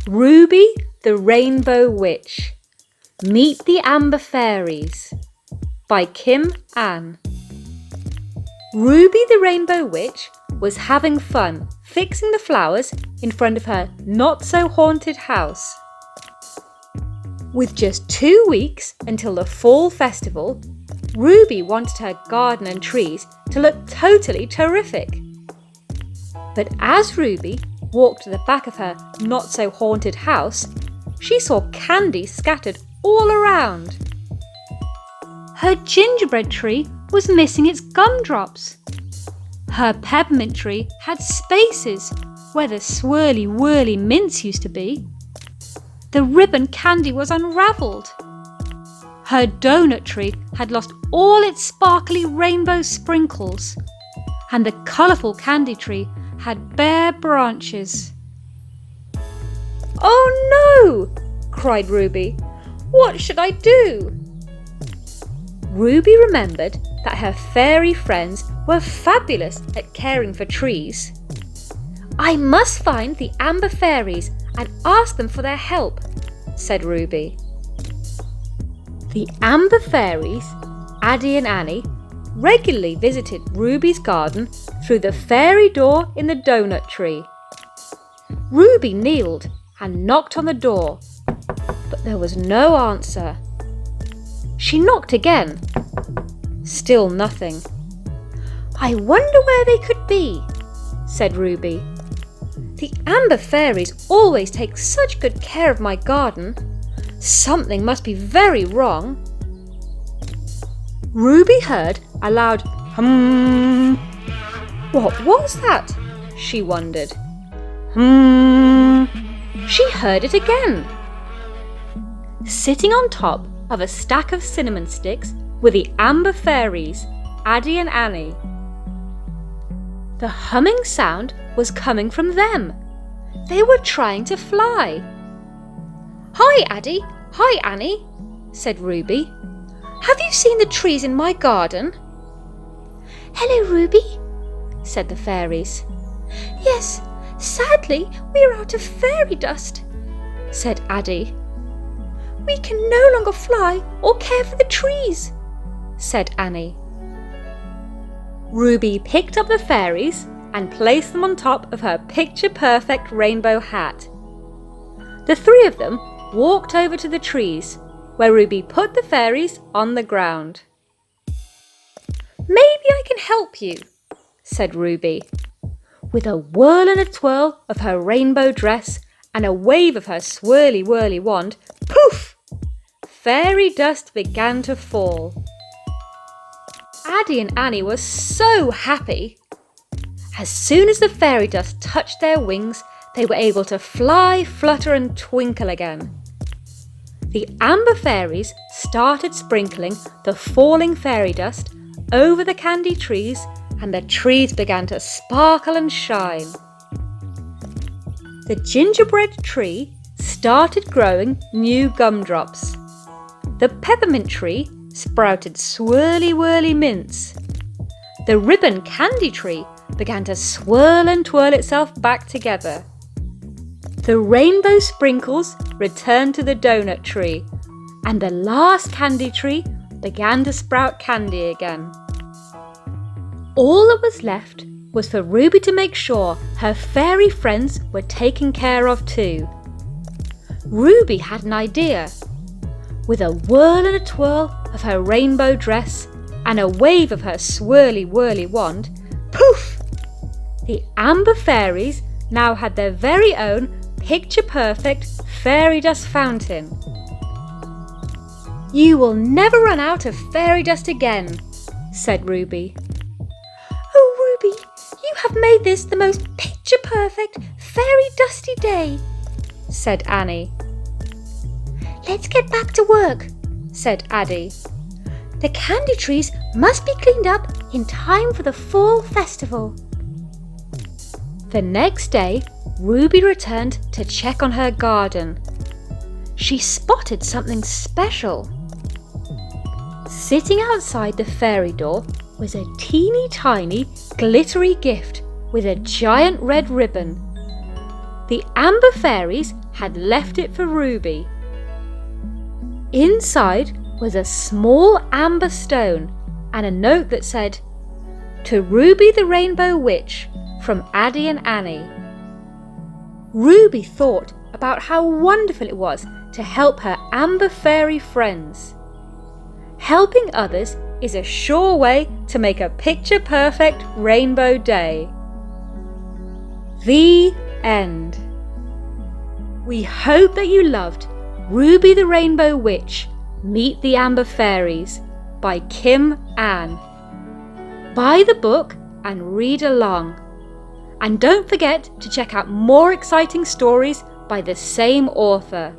Ruby the Rainbow Witch. Meet the Amber Fairies by Kim Ann. Ruby the Rainbow Witch was having fun fixing the flowers in front of her not-so-haunted house. With just 2 weeks until the fall festival, Ruby wanted her garden and trees to look totally terrific. But as Ruby walked to the back of her not-so-haunted house, she saw candy scattered all around. Her gingerbread tree was missing its gumdrops. Her peppermint tree had spaces where the swirly-whirly mints used to be. The ribbon candy was unravelled. Her donut tree had lost all its sparkly rainbow sprinkles, and the colourful candy tree had bare branches. "Oh no!" cried Ruby. "What should I do?" Ruby remembered that her fairy friends were fabulous at caring for trees. "I must find the Amber Fairies and ask them for their help," said Ruby. The Amber Fairies, Addie and Annie, regularly visited Ruby's garden through the fairy door in the donut tree. Ruby kneeled and knocked on the door, but there was no answer. She knocked again. Still nothing. "I wonder where they could be," said Ruby. "The Amber Fairies always take such good care of my garden. Something must be very wrong." Ruby heard a loud hum. What was that? She wondered. Hum. She heard it again. Sitting on top of a stack of cinnamon sticks were the Amber Fairies, Addie and Annie. The humming sound was coming from them. They were trying to fly. "Hi, Addie. Hi, Annie," said Ruby. "Have you seen the trees in my garden?" "Hello, Ruby," said the fairies. "Yes, sadly we are out of fairy dust," said Addie. "We can no longer fly or care for the trees," said Annie. Ruby picked up the fairies and placed them on top of her picture-perfect rainbow hat. The three of them walked over to the trees, where Ruby put the fairies on the ground. "Maybe I can help you," said Ruby. With a whirl and a twirl of her rainbow dress and a wave of her swirly-whirly wand, poof! Fairy dust began to fall. Addie and Annie were so happy. As soon as the fairy dust touched their wings, they were able to fly, flutter and twinkle again. The Amber Fairies started sprinkling the falling fairy dust over the candy trees, and the trees began to sparkle and shine. The gingerbread tree started growing new gumdrops. The peppermint tree sprouted swirly-whirly mints. The ribbon candy tree began to swirl and twirl itself back together. The rainbow sprinkles returned to the donut tree, and the last candy tree began to sprout candy again. All that was left was for Ruby to make sure her fairy friends were taken care of too. Ruby had an idea. With a whirl and a twirl of her rainbow dress and a wave of her swirly-whirly wand, poof! The Amber Fairies now had their very own picture-perfect fairy dust fountain. "You will never run out of fairy dust again," said Ruby. "Oh, Ruby, you have made this the most picture-perfect fairy dusty day," said Annie. "Let's get back to work," said Addie. "The candy trees must be cleaned up in time for the fall festival." The next day, Ruby returned to check on her garden. She spotted something special. Sitting outside the fairy door was a teeny tiny glittery gift with a giant red ribbon. The Amber Fairies had left it for Ruby. Inside was a small amber stone and a note that said, "To Ruby the Rainbow Witch, from Addie and Annie." Ruby thought about how wonderful it was to help her amber fairy friends. Helping others is a sure way to make a picture-perfect rainbow day. The end. We hope that you loved Ruby the Rainbow Witch, Meet the Amber Fairies by Kim Ann. Buy the book and read along. And don't forget to check out more exciting stories by the same author.